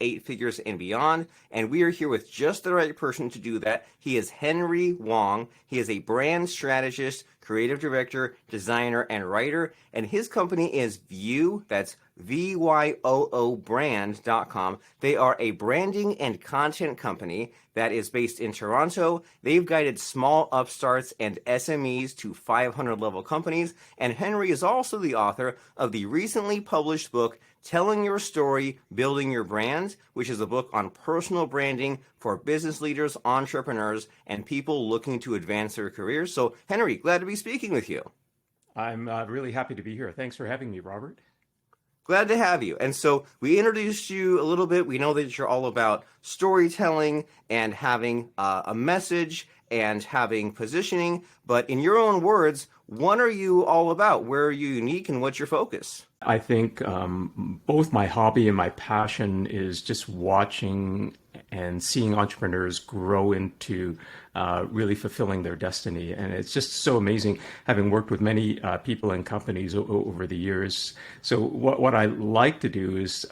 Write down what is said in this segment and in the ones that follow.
eight figures and beyond. And we are here with just the right person to do that. He is Henry Wong. He is a brand strategist, creative director, designer, and writer. And his company is Vyoo. That's Vyoo brand.com. They are a branding and content company that is based in Toronto. They've guided small upstarts and SMEs to 500 level companies. And Henry is also the author of the recently published book, Telling Your Story, Building Your Brand, which is a book on personal branding for business leaders, entrepreneurs, and people looking to advance their careers. So, Henry, glad to be speaking with you. I'm really happy to be here. Thanks for having me, Robert. Glad to have you. And so we introduced you a little bit. We know that you're all about storytelling and having a message and having positioning. But in your own words, what are you all about? Where are you unique and what's your focus? I think both my hobby and my passion is just watching and seeing entrepreneurs grow into really fulfilling their destiny. And it's just so amazing having worked with many people and companies over the years. So what I like to do is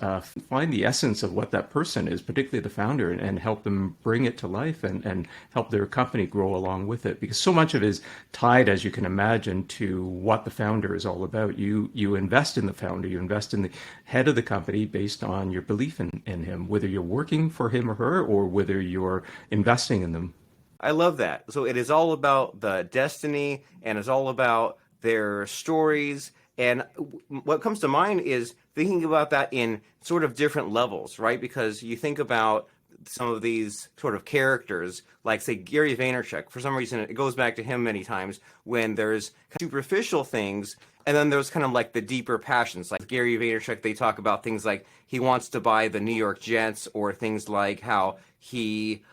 find the essence of what that person is, particularly the founder, and help them bring it to life and help their company grow along with it. Because so much of it is tied, as you can imagine, to what the founder is all about. You invest in the founder, you invest in the head of the company based on your belief in him, whether you're working for him or her or whether you're investing in them. I love that. So it is all about the destiny and it's all about their stories. And what comes to mind is thinking about that in sort of different levels, right? Because you think about some of these sort of characters, like say Gary Vaynerchuk. For some reason, it goes back to him many times when there's superficial things, and then there's kind of like the deeper passions. Like Gary Vaynerchuk, they talk about things like he wants to buy the New York Jets, or things like how he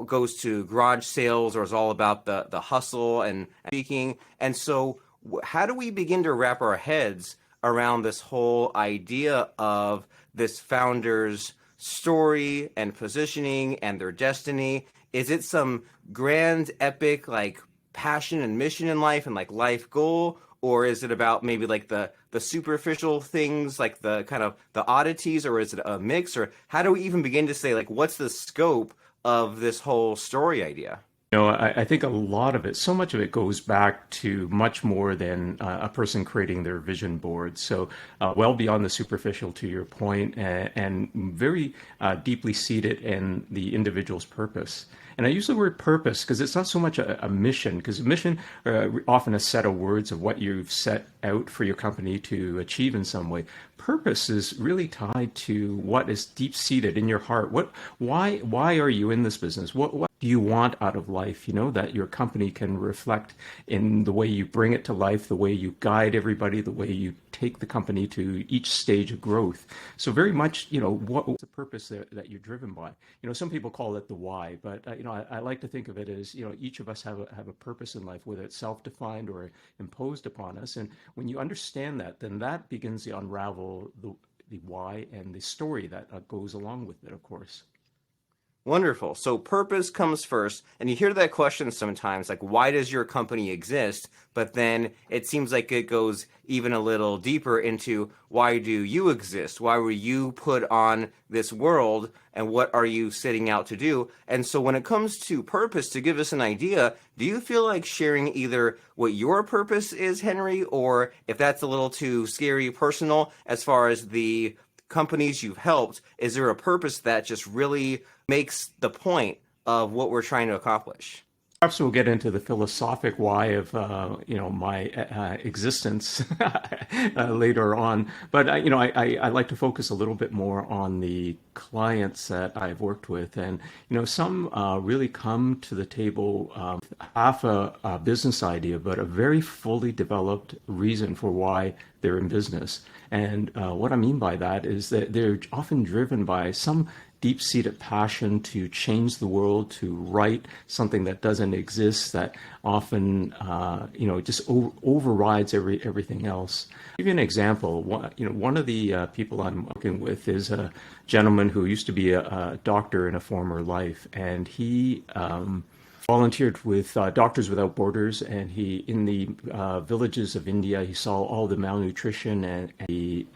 goes to garage sales, or is all about the hustle and speaking. And so how do we begin to wrap our heads around this whole idea of this founder's story and positioning and their destiny? Is it some grand epic like passion and mission in life and like life goal, or is it about maybe like the superficial things, like the kind of the oddities, or is it a mix? Or how do we even begin to say like what's the scope of this whole story idea? I think a lot of it, so much of it goes back to much more than a person creating their vision board. So well beyond the superficial, to your point, and very deeply seated in the individual's purpose. And I use the word purpose because it's not so much a mission, because a mission often a set of words of what you've set out for your company to achieve in some way. Purpose is really tied to what is deep seated in your heart. Why are you in this business? What do you want out of life? That your company can reflect in the way you bring it to life, the way you guide everybody, the way you take the company to each stage of growth. So very much, what's the purpose that you're driven by? Some people call it the why, but I like to think of it as, each of us have a purpose in life, whether it's self-defined or imposed upon us. And when you understand that, then that begins to unravel the why and the story that goes along with it, of course. Wonderful. So purpose comes first, and you hear that question sometimes, like, why does your company exist? But then it seems like it goes even a little deeper into, why do you exist? Why were you put on this world, and what are you setting out to do? And so when it comes to purpose, to give us an idea, do you feel like sharing either what your purpose is, Henry, or if that's a little too scary, personal, as far as the companies you've helped, is there a purpose that just really makes the point of what we're trying to accomplish? Perhaps we'll get into the philosophic why of my existence later on. But I like to focus a little bit more on the clients that I've worked with, and some really come to the table half a business idea, but a very fully developed reason for why they're in business. And what I mean by that is that they're often driven by some deep-seated passion to change the world, to write something that doesn't exist, that often just overrides everything else. I'll give you an example. One of the people I'm working with is a gentleman who used to be a doctor in a former life, and he volunteered with Doctors Without Borders, and he, in the villages of India, he saw all the malnutrition and the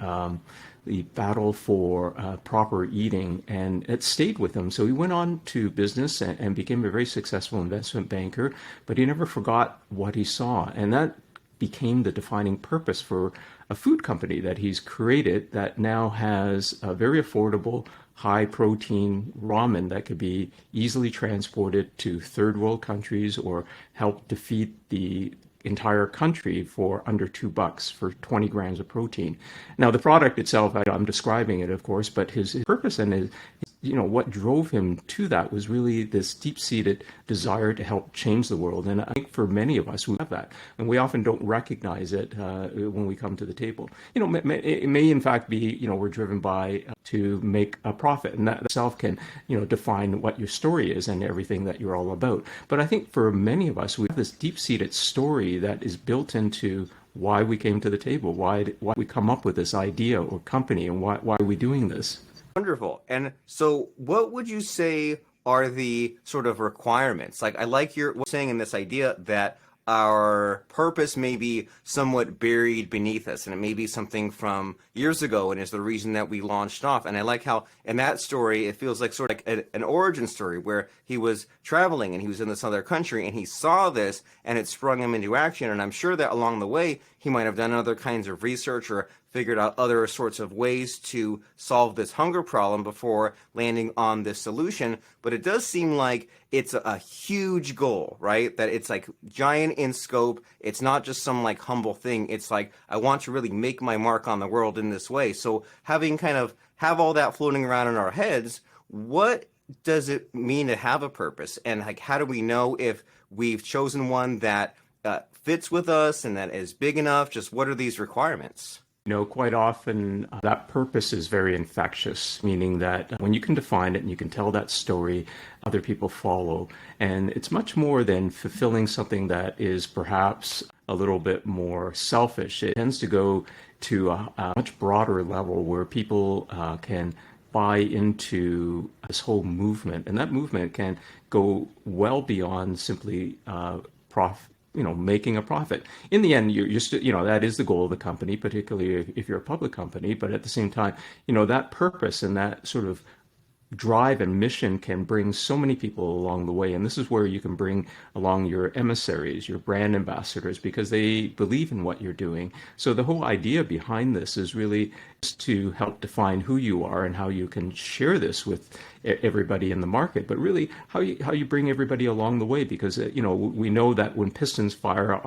the battle for proper eating, and it stayed with him. So he went on to business and became a very successful investment banker, but he never forgot what he saw. And that became the defining purpose for a food company that he's created that now has a very affordable, high protein ramen that could be easily transported to third world countries or help to feed the entire country for under $2 for 20 grams of protein. Now, the product itself, I'm describing it, of course, but his purpose and his, what drove him to that was really this deep-seated desire to help change the world. And I think for many of us, we have that, and we often don't recognize it when we come to the table. It may in fact be, we're driven by to make a profit, and that itself can, define what your story is and everything that you're all about. But I think for many of us, we have this deep-seated story that is built into why we came to the table, why we come up with this idea or company, and why are we doing this. Wonderful. And so what would you say are the sort of requirements? Like, I like your saying in this idea that our purpose may be somewhat buried beneath us, and it may be something from years ago and is the reason that we launched off. And I like how in that story, it feels like sort of like an origin story where he was traveling and he was in this other country and he saw this and it sprung him into action. And I'm sure that along the way, he might have done other kinds of research or figured out other sorts of ways to solve this hunger problem before landing on this solution. But it does seem like it's a huge goal, right? That it's like giant in scope. It's not just some like humble thing. It's like, I want to really make my mark on the world in this way. So having kind of have all that floating around in our heads, what does it mean to have a purpose? And like, how do we know if we've chosen one that fits with us and that is big enough? Just what are these requirements? Quite often that purpose is very infectious, meaning that when you can define it and you can tell that story, other people follow. And it's much more than fulfilling something that is perhaps a little bit more selfish. It tends to go to a much broader level where people can buy into this whole movement. And that movement can go well beyond simply profit. Making a profit. In the end, you're still, that is the goal of the company, particularly if you're a public company. But at the same time, that purpose and that sort of drive and mission can bring so many people along the way. And this is where you can bring along your emissaries, your brand ambassadors, because they believe in what you're doing. So the whole idea behind this is really just to help define who you are and how you can share this with everybody in the market, but really how you bring everybody along the way, because we know that when pistons fire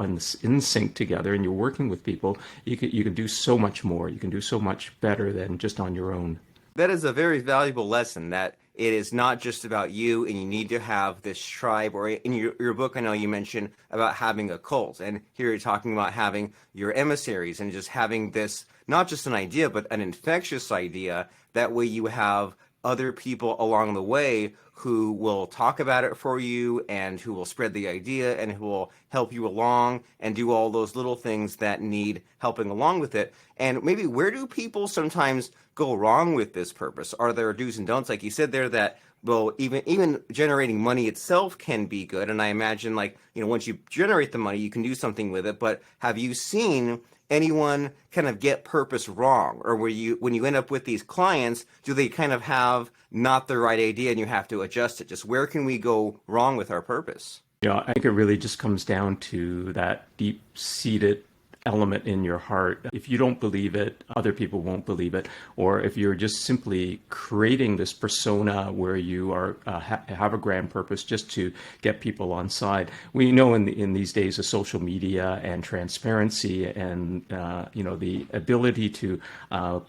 in sync together and you're working with people, you can do so much more. You can do so much better than just on your own. That is a very valuable lesson, that it is not just about you and you need to have this tribe. Or in your book, I know you mentioned about having a cult, and here you're talking about having your emissaries and just having this, not just an idea, but an infectious idea. That way you have other people along the way who will talk about it for you and who will spread the idea and who will help you along and do all those little things that need helping along with it. And maybe where do people sometimes go wrong with this purpose? Are there do's and don'ts? Like you said there that, well, even generating money itself can be good. And I imagine once you generate the money, you can do something with it. But have you seen anyone kind of get purpose wrong? Or when you end up with these clients, do they kind of have not the right idea and you have to adjust it? Just where can we go wrong with our purpose? Yeah, I think it really just comes down to that deep-seated element in your heart. If you don't believe it, other people won't believe it. Or if you're just simply creating this persona where you are have a grand purpose just to get people on side. We know in these days of social media and transparency and the ability to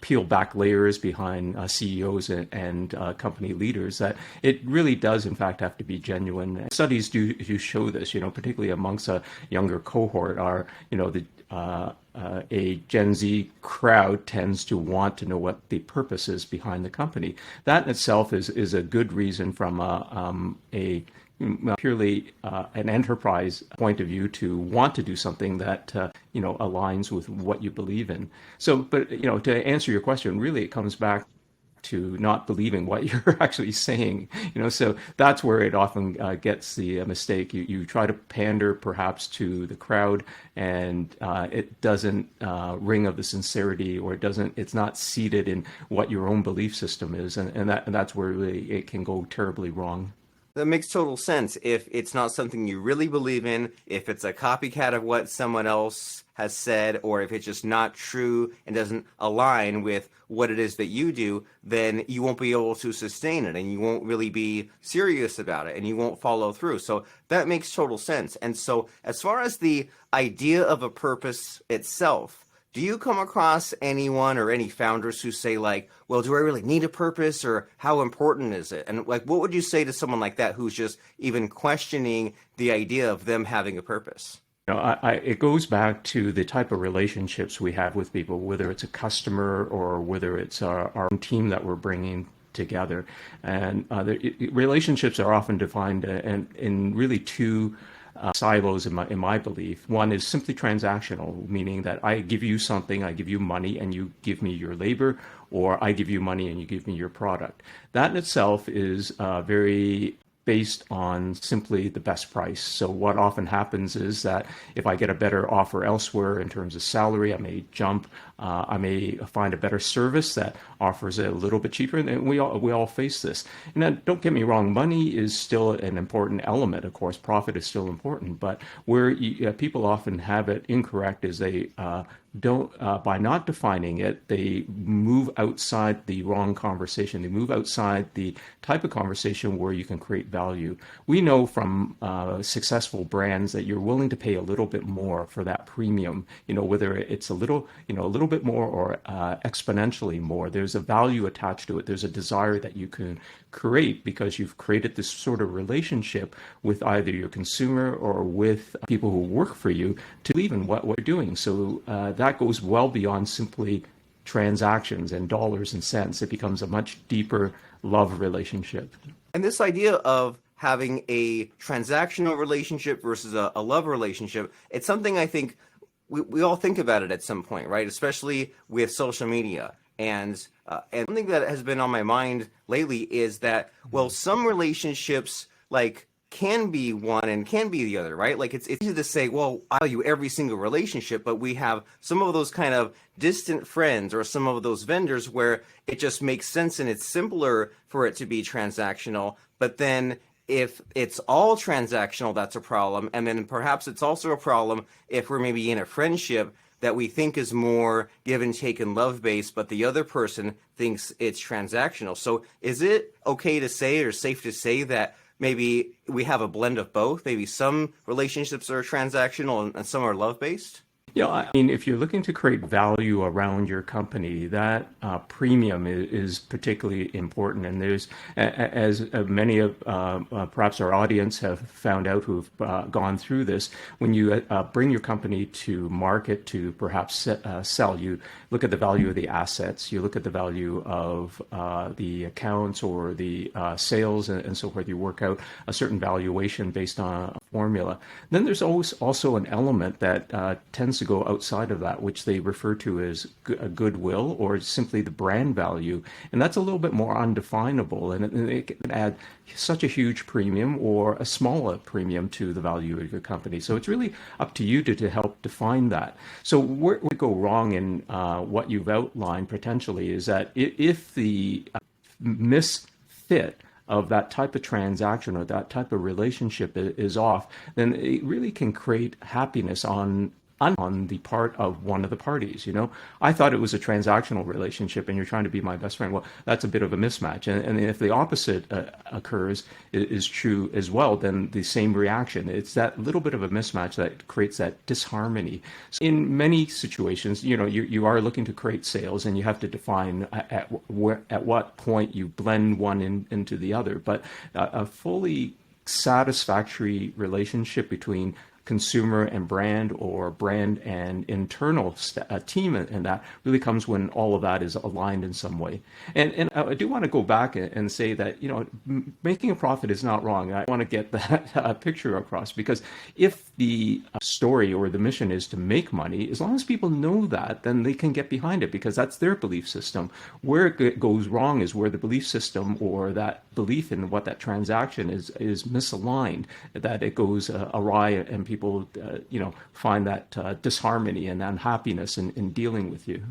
peel back layers behind CEOs and company leaders, that it really does in fact have to be genuine. Studies do show this, particularly amongst a younger cohort, a Gen Z crowd tends to want to know what the purpose is behind the company. That in itself is a good reason from a purely an enterprise point of view to want to do something that aligns with what you believe in. So, but to answer your question, really it comes back to not believing what you're actually saying. So that's where it often gets the mistake. You try to pander perhaps to the crowd, and it doesn't ring of the sincerity, or it's not seated in what your own belief system is, and that's where really it can go terribly wrong. That makes total sense. If it's not something you really believe in, if it's a copycat of what someone else has said, or if it's just not true and doesn't align with what it is that you do, then you won't be able to sustain it, and you won't really be serious about it, and you won't follow through. So that makes total sense. And so as far as the idea of a purpose itself, do you come across anyone or any founders who say, like, well, do I really need a purpose, or how important is it? And like, what would you say to someone like that who's just even questioning the idea of them having a purpose? It goes back to the type of relationships we have with people, whether it's a customer or whether it's our own team that we're bringing together. And relationships are often defined in really two silos in my belief. One is simply transactional, meaning that I give you something, I give you money, and you give me your labor, or I give you money and you give me your product. That in itself is very based on simply the best price. So what often happens is that if I get a better offer elsewhere in terms of salary, I may jump. I may find a better service that offers it a little bit cheaper, and we all face this. And then, don't get me wrong, money is still an important element. Of course, profit is still important, but where people often have it incorrect is they don't by not defining it, they move outside the wrong conversation. They move outside the type of conversation where you can create value. We know from successful brands that you're willing to pay a little bit more for that premium. Whether it's a little bit more or exponentially more. There's a value attached to it. There's a desire that you can create because you've created this sort of relationship with either your consumer or with people who work for you to believe in what you're doing. So that goes well beyond simply transactions and dollars and cents. It becomes a much deeper love relationship. And this idea of having a transactional relationship versus a love relationship, it's something I think we all think about it at some point, right? Especially with social media. And something that has been on my mind lately is that, well, some relationships like can be one and can be the other, right? Like it's easy to say, well, I value every single relationship, but we have some of those kind of distant friends or some of those vendors where it just makes sense and it's simpler for it to be transactional. But then if it's all transactional, that's a problem. And then perhaps it's also a problem if we're maybe in a friendship that we think is more give and take and love based, but the other person thinks it's transactional. So is it okay to say, or safe to say, that maybe we have a blend of both? Maybe some relationships are transactional and some are love based? Yeah, I mean, if you're looking to create value around your company, that premium is particularly important. And there's, as many of perhaps our audience have found out who've gone through this, when you bring your company to market to perhaps sell, you look at the value of the assets, you look at the value of the accounts or the sales and so forth. You work out a certain valuation based on a formula. Then there's always also an element that tends to go outside of that, which they refer to as a goodwill or simply the brand value. And that's a little bit more undefinable, and it can add such a huge premium or a smaller premium to the value of your company. So it's really up to you to help define that. So where we go wrong in what you've outlined potentially is that if the misfit of that type of transaction or that type of relationship is off, then it really can create happiness on the part of one of the parties. I thought it was a transactional relationship and you're trying to be my best friend. Well, that's a bit of a mismatch. And if the opposite occurs, is true as well, then the same reaction. It's that little bit of a mismatch that creates that disharmony. So in many situations, you are looking to create sales and you have to define at what point you blend one into the other. But a fully satisfactory relationship between consumer and brand, or brand and internal team, and that really comes when all of that is aligned in some way. And I do want to go back and say that, making a profit is not wrong. I want to get that picture across, because if the story or the mission is to make money, as long as people know that, then they can get behind it, because that's their belief system. Where it goes wrong is where the belief system or that belief in what that transaction is misaligned, that it goes awry, and people find that disharmony and unhappiness in dealing with you.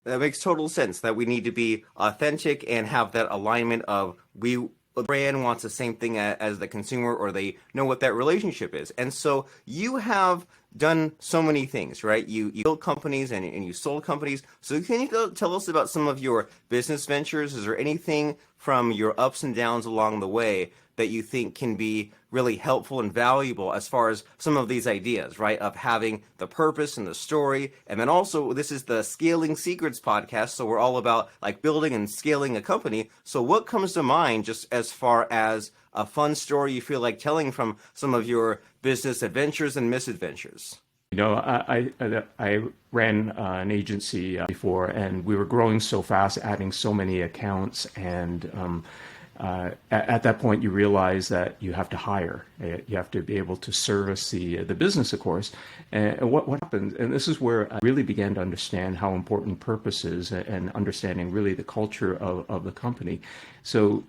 That makes total sense, that we need to be authentic and have that alignment of the brand wants the same thing as the consumer, or they know what that relationship is. And so you have done so many things, right? You built companies and you sold companies. So can you tell us about some of your business ventures? Is there anything from your ups and downs along the way that you think can be really helpful and valuable as far as some of these ideas, right? Of having the purpose and the story. And then also, this is the Scaling Secrets podcast, so we're all about like building and scaling a company. So what comes to mind just as far as a fun story you feel like telling from some of your business adventures and misadventures? I ran an agency before, and we were growing so fast, adding so many accounts, and at that point, you realize that you have to hire. You have to be able to service the business, of course. And what happens, and this is where I really began to understand how important purpose is, and understanding really the culture of the company. So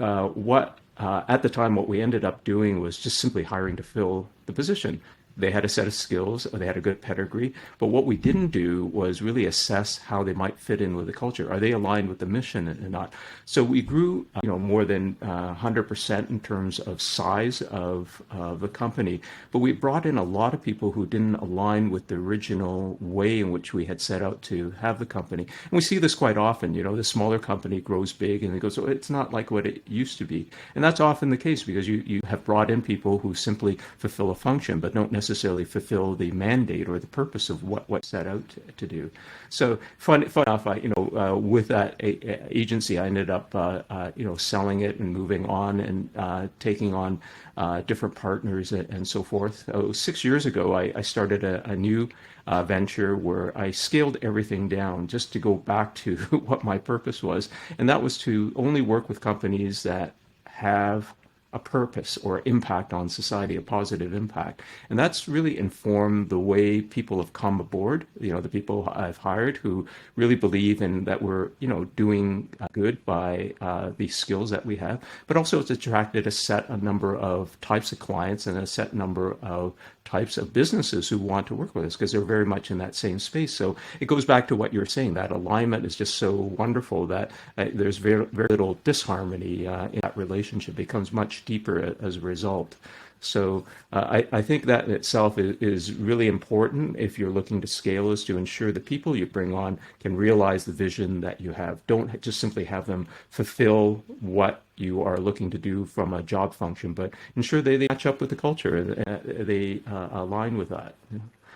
at the time, what we ended up doing was just simply hiring to fill the position. They had a set of skills, they had a good pedigree, but what we didn't do was really assess how they might fit in with the culture. Are they aligned with the mission or not? So we grew, more than 100% in terms of size of the company, but we brought in a lot of people who didn't align with the original way in which we had set out to have the company. And we see this quite often. The smaller company grows big, and it goes, oh, it's not like what it used to be. And that's often the case, because you have brought in people who simply fulfill a function, but don't necessarily fulfill the mandate or the purpose of what set out to do. So fun enough, with that agency, I ended up, selling it and moving on, and taking on different partners and so forth. 6 years ago, I started a new venture where I scaled everything down just to go back to what my purpose was, and that was to only work with companies that have a purpose or impact on society, a positive impact. And that's really informed the way people have come aboard, the people I've hired who really believe in that we're, doing good by the skills that we have. But also it's attracted a number of types of clients and a set number of types of businesses who want to work with us, because they're very much in that same space. So it goes back to what you're saying, that alignment is just so wonderful that there's very, very little disharmony in that relationship. It becomes much deeper as a result. So I think that in itself is really important if you're looking to scale, is to ensure the people you bring on can realize the vision that you have. Don't just simply have them fulfill what you are looking to do from a job function, but ensure they match up with the culture and they align with that.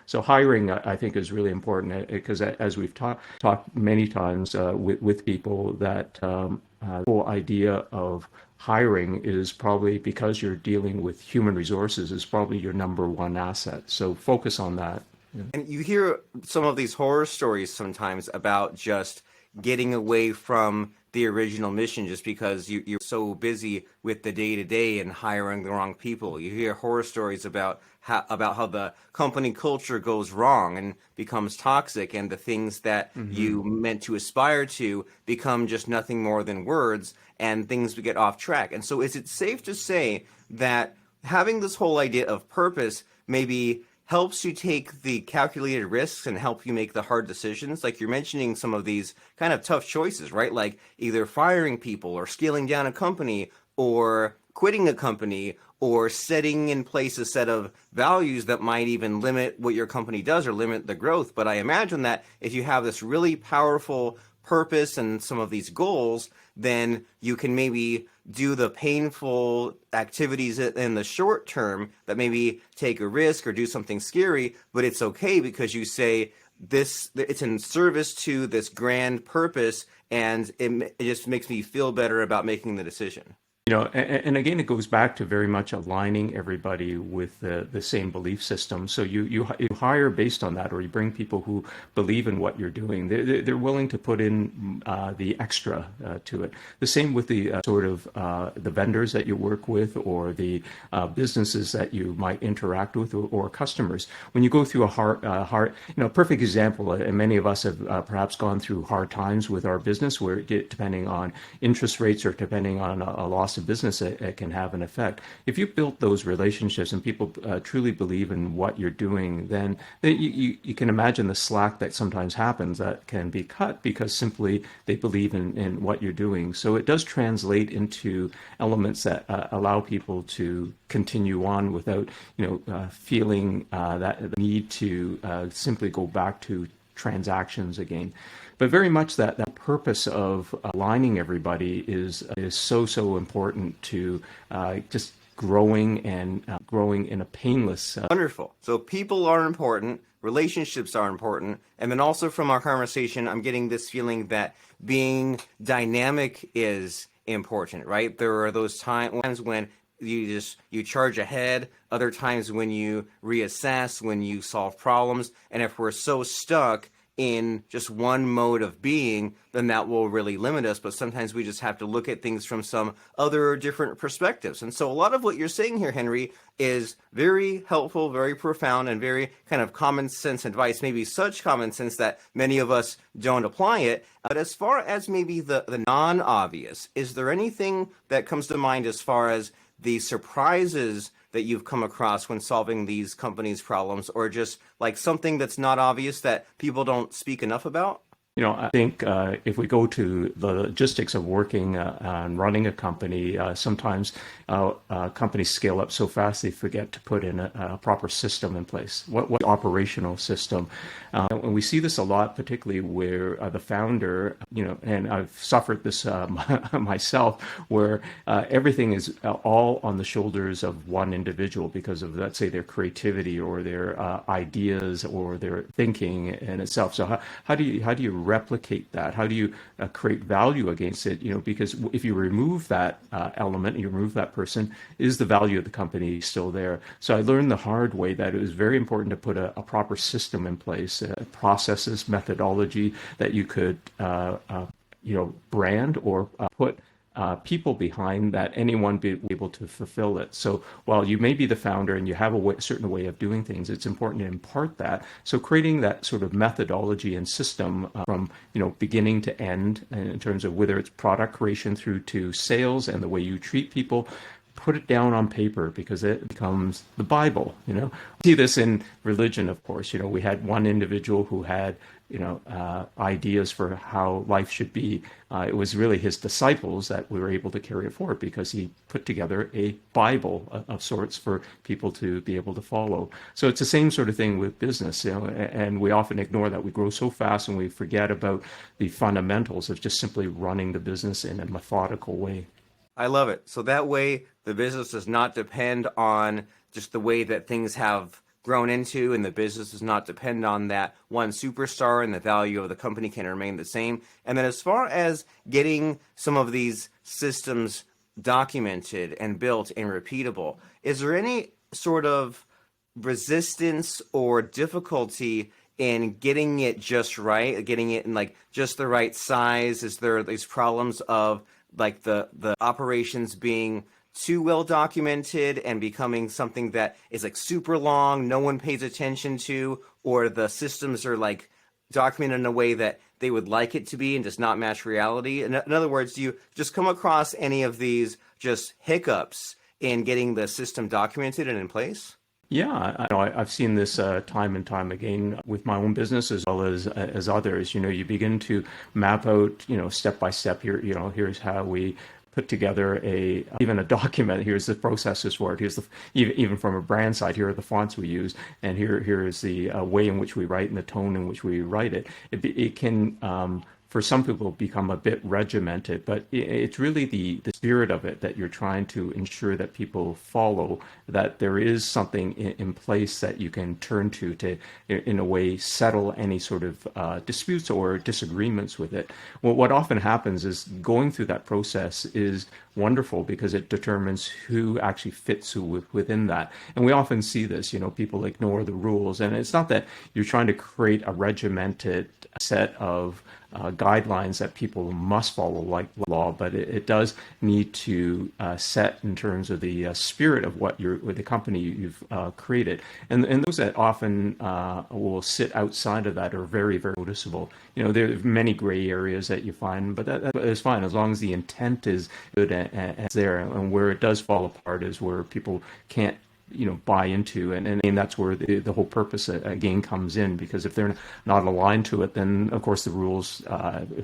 So hiring, I think, is really important, because as we've talked many times with people, that the whole idea of hiring is probably, because you're dealing with human resources, is probably your number one asset. So focus on that. Yeah. And you hear some of these horror stories sometimes about just getting away from the original mission just because you're so busy with the day-to-day and hiring the wrong people. You hear horror stories about how the company culture goes wrong and becomes toxic, and the things that you meant to aspire to become just nothing more than words, and things get off track. And so is it safe to say that having this whole idea of purpose maybe helps you take the calculated risks and help you make the hard decisions? Like you're mentioning some of these kind of tough choices, right? Like either firing people or scaling down a company or quitting a company or setting in place a set of values that might even limit what your company does or limit the growth. But I imagine that if you have this really powerful purpose and some of these goals, then you can maybe do the painful activities in the short term that maybe take a risk or do something scary, but it's okay because you say it's in service to this grand purpose, and it just makes me feel better about making the decision. And again, it goes back to very much aligning everybody with the same belief system. So you hire based on that, or you bring people who believe in what you're doing. They're willing to put in the extra to it. The same with the the vendors that you work with, or the businesses that you might interact with, or customers. When you go through perfect example, and many of us have perhaps gone through hard times with our business, where depending on interest rates or depending on a loss of business, it can have an effect. If you built those relationships and people truly believe in what you're doing, then you can imagine the slack that sometimes happens that can be cut because simply they believe in what you're doing. So it does translate into elements that allow people to continue on without feeling that need to simply go back to transactions again. But very much that purpose of aligning everybody is so important to just growing in a painless. Wonderful. So people are important, relationships are important, and then also from our conversation, I'm getting this feeling that being dynamic is important, right? There are those times when you charge ahead, other times when you reassess, when you solve problems, and if we're so stuck in just one mode of being, then that will really limit us. But sometimes we just have to look at things from some other different perspectives. And so a lot of what you're saying here, Henry, is very helpful, very profound, and very kind of common sense advice, maybe such common sense that many of us don't apply it. But as far as maybe the non-obvious, is there anything that comes to mind as far as the surprises that you've come across when solving these companies' problems, or just like something that's not obvious that people don't speak enough about? I think if we go to the logistics of working and running a company, sometimes companies scale up so fast they forget to put in a proper system in place. What operational system? And we see this a lot, particularly where the founder, and I've suffered this myself, where everything is all on the shoulders of one individual because of, let's say, their creativity or their ideas or their thinking in itself. So how do you replicate that? How do you create value against it? Because if you remove that element, you remove that person, is the value of the company still there? So I learned the hard way that it was very important to put a proper system in place, processes, methodology that you could, brand or put people behind, that anyone be able to fulfill it. So while you may be the founder and you have a certain way of doing things, it's important to impart that. So creating that sort of methodology and system from beginning to end, in terms of whether it's product creation through to sales and the way you treat people. Put it down on paper, because it becomes the Bible. We see this in religion, of course. We had one individual who had ideas for how life should be. It was really his disciples that we were able to carry it forward, because he put together a Bible of sorts for people to be able to follow. So it's the same sort of thing with business, and we often ignore that. We grow so fast and we forget about the fundamentals of just simply running the business in a methodical way. I love it. So that way the business does not depend on just the way that things have grown into, and the business does not depend on that one superstar, and the value of the company can remain the same. And then as far as getting some of these systems documented and built and repeatable, is there any sort of resistance or difficulty in getting it just right, getting it in like just the right size? Is there these problems of like the operations being too well documented and becoming something that is like super long, no one pays attention to, or the systems are like documented in a way that they would like it to be and does not match reality? In other words, do you just come across any of these just hiccups in getting the system documented and in place? Yeah, I've seen this time and time again with my own business as well as others. You begin to map out, step by step. Here's how we put together even a document. Here's the processes for it. Here's even from a brand side, here are the fonts we use, and here is the way in which we write and the tone in which we write it. It can for some people become a bit regimented, but it's really the spirit of it that you're trying to ensure that people follow, that there is something in place that you can turn to, in a way, settle any sort of disputes or disagreements with it. Well, what often happens is going through that process is wonderful because it determines who actually fits within that. And we often see this, people ignore the rules. And it's not that you're trying to create a regimented set of guidelines that people must follow like law, but it does need to set in terms of the spirit of what the company you've created. And those that often will sit outside of that are very, very noticeable. There are many gray areas that you find, but that is fine as long as the intent is good and there. And where it does fall apart is where people can't buy into, and that's where the whole purpose again comes in, because if they're not aligned to it, then of course the rules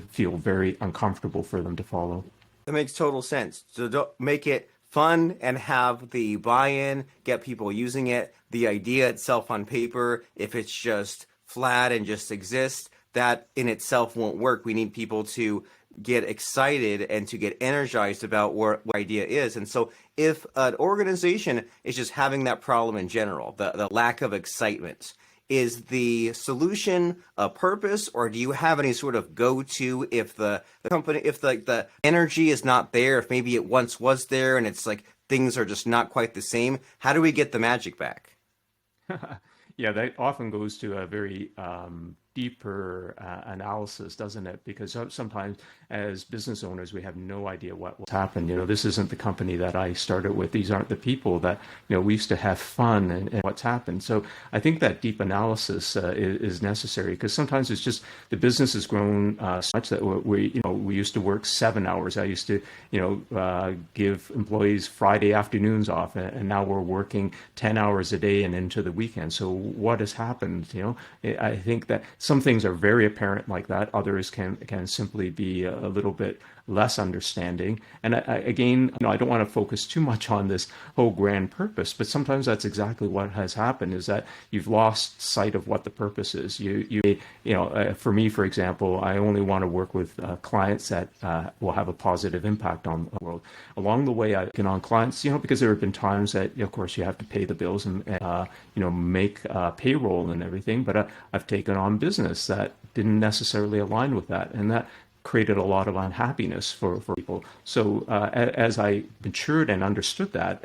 feel very uncomfortable for them to follow. That makes total sense. So don't make it fun and have the buy-in, get people using it. The idea itself on paper, if it's just flat and just exists, that in itself won't work. We need people to get excited and to get energized about what idea is. And so if an organization is just having that problem in general, the lack of excitement, is the solution a purpose, or do you have any sort of go-to if the company, if the energy is not there, if maybe it once was there and it's like things are just not quite the same? How do we get the magic back? Yeah, that often goes to a very deeper analysis, doesn't it? Because sometimes as business owners, we have no idea what's happened. This isn't the company that I started with. These aren't the people that, we used to have fun and what's happened. So I think that deep analysis is necessary, because sometimes it's just the business has grown so much that we used to work 7 hours. I used to, give employees Friday afternoons off, and now we're working 10 hours a day and into the weekend. So what has happened? I think that some things are very apparent like that. Others can simply be a little bit less understanding. And again, I don't want to focus too much on this whole grand purpose, but sometimes that's exactly what has happened, is that you've lost sight of what the purpose is. For me, for example, I only want to work with clients that will have a positive impact on the world. Along the way, I've taken on clients, because there have been times that, of course, you have to pay the bills and make payroll and everything, but I've taken on business that didn't necessarily align with that, and that created a lot of unhappiness for people. So as I matured and understood that,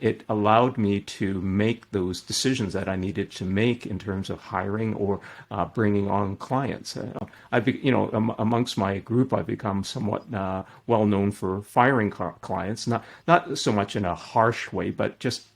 it allowed me to make those decisions that I needed to make in terms of hiring or bringing on clients. Amongst my group, I've become somewhat well known for firing clients, not so much in a harsh way, but just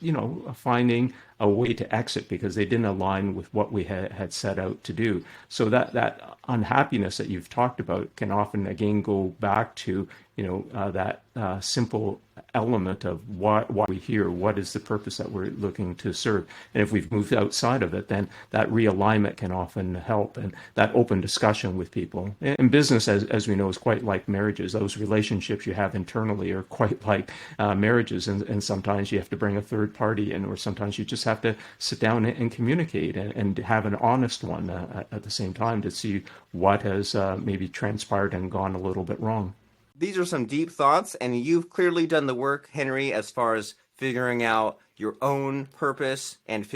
finding a way to exit because they didn't align with what we had set out to do. So that unhappiness that you've talked about can often again go back to that simple element of why we're here, what is the purpose that we're looking to serve. And if we've moved outside of it, then that realignment can often help, and that open discussion with people. And business, as we know, is quite like marriages. Those relationships you have internally are quite like marriages, and sometimes you have to bring a third party in, or sometimes you just have to sit down and communicate and have an honest one at the same time to see what has maybe transpired and gone a little bit wrong. These are some deep thoughts, and you've clearly done the work, Henry, as far as figuring out your own purpose and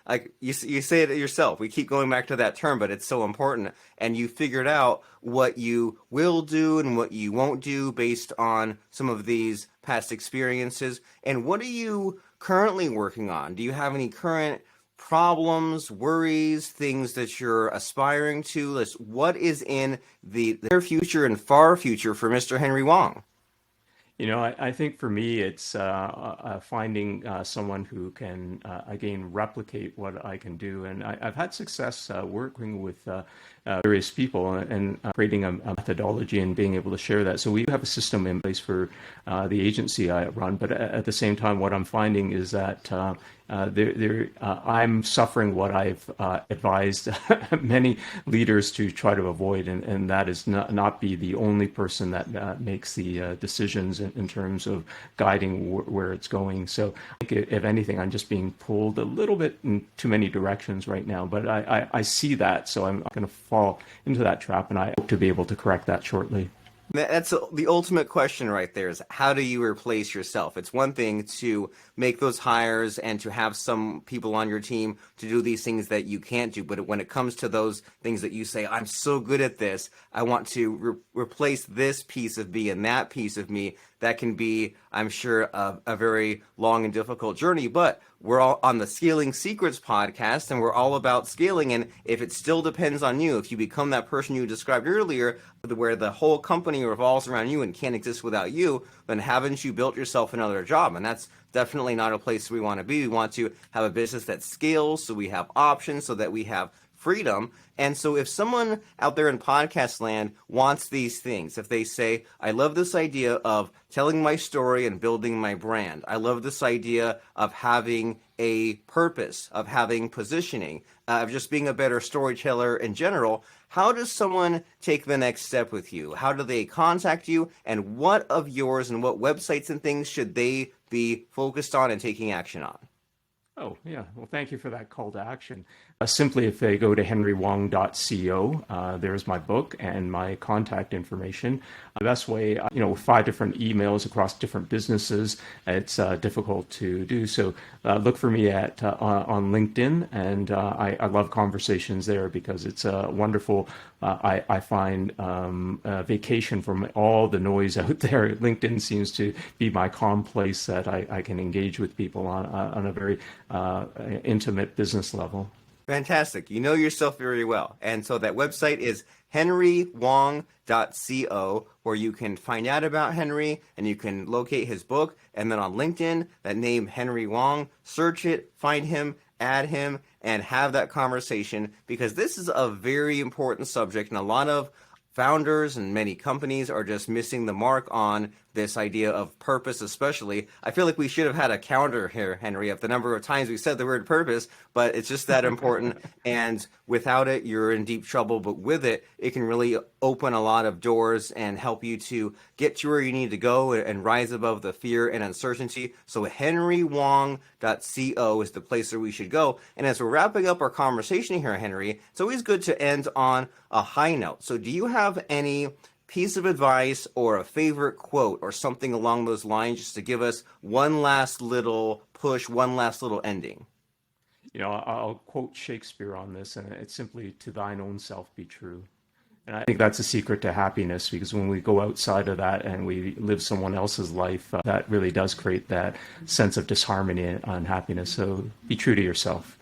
like you say it yourself. We keep going back to that term, but it's so important. And you figured out what you will do and what you won't do based on some of these past experiences. And what are you currently working on? Do you have any current problems, worries, things that you're aspiring to? What is in the near future and far future for Mr. Henry Wong? I think for me, it's finding someone who can, again, replicate what I can do. And I've had success working with various people and creating a methodology and being able to share that. So we have a system in place for the agency I run. But at the same time, what I'm finding is that I'm suffering what I've advised many leaders to try to avoid, and that is not be the only person that makes the decisions efficient in terms of guiding where it's going. So I think if anything, I'm just being pulled a little bit in too many directions right now, but I see that. So I'm not going to fall into that trap, and I hope to be able to correct that shortly. That's the ultimate question right there is how do you replace yourself? It's one thing to make those hires and to have some people on your team to do these things that you can't do. But when it comes to those things that you say, I'm so good at this, I want to replace this piece of me and that piece of me, that can be, I'm sure, a very long and difficult journey. But we're all on the Scaling Secrets podcast, and we're all about scaling. And if it still depends on you, if you become that person you described earlier, where the whole company revolves around you and can't exist without you, then haven't you built yourself another job? And that's definitely not a place we want to be. We want to have a business that scales, so we have options, so that we have freedom. And so if someone out there in podcast land wants these things, if they say, I love this idea of telling my story and building my brand, I love this idea of having a purpose, of having positioning, of just being a better storyteller in general, how does someone take the next step with you? How do they contact you? And what of yours and what websites and things should they be focused on and taking action on? Oh, yeah. Well, thank you for that call to action. Simply, if they go to henrywong.co, there's my book and my contact information. The best way, with 5 different emails across different businesses, it's difficult to do. So look for me on LinkedIn, and I love conversations there because it's wonderful. I find vacation from all the noise out there. LinkedIn seems to be my calm place that I can engage with people on a very intimate business level. Fantastic. You know yourself very well. And so that website is henrywong.co, where you can find out about Henry and you can locate his book. And then on LinkedIn, that name Henry Wong, search it, find him, add him, and have that conversation, because this is a very important subject, and a lot of founders and many companies are just missing the mark on this idea of purpose, especially. I feel like we should have had a counter here, Henry, of the number of times we said the word purpose, but it's just that important. And without it, you're in deep trouble. But with it, it can really open a lot of doors and help you to get to where you need to go and rise above the fear and uncertainty. So henrywong.co is the place where we should go. And as we're wrapping up our conversation here, Henry, it's always good to end on a high note. So do you have any piece of advice or a favorite quote or something along those lines, just to give us one last little push, one last little ending? I'll quote Shakespeare on this, and it's simply, to thine own self be true. And I think that's a secret to happiness, because when we go outside of that and we live someone else's life, that really does create that sense of disharmony and unhappiness. So be true to yourself.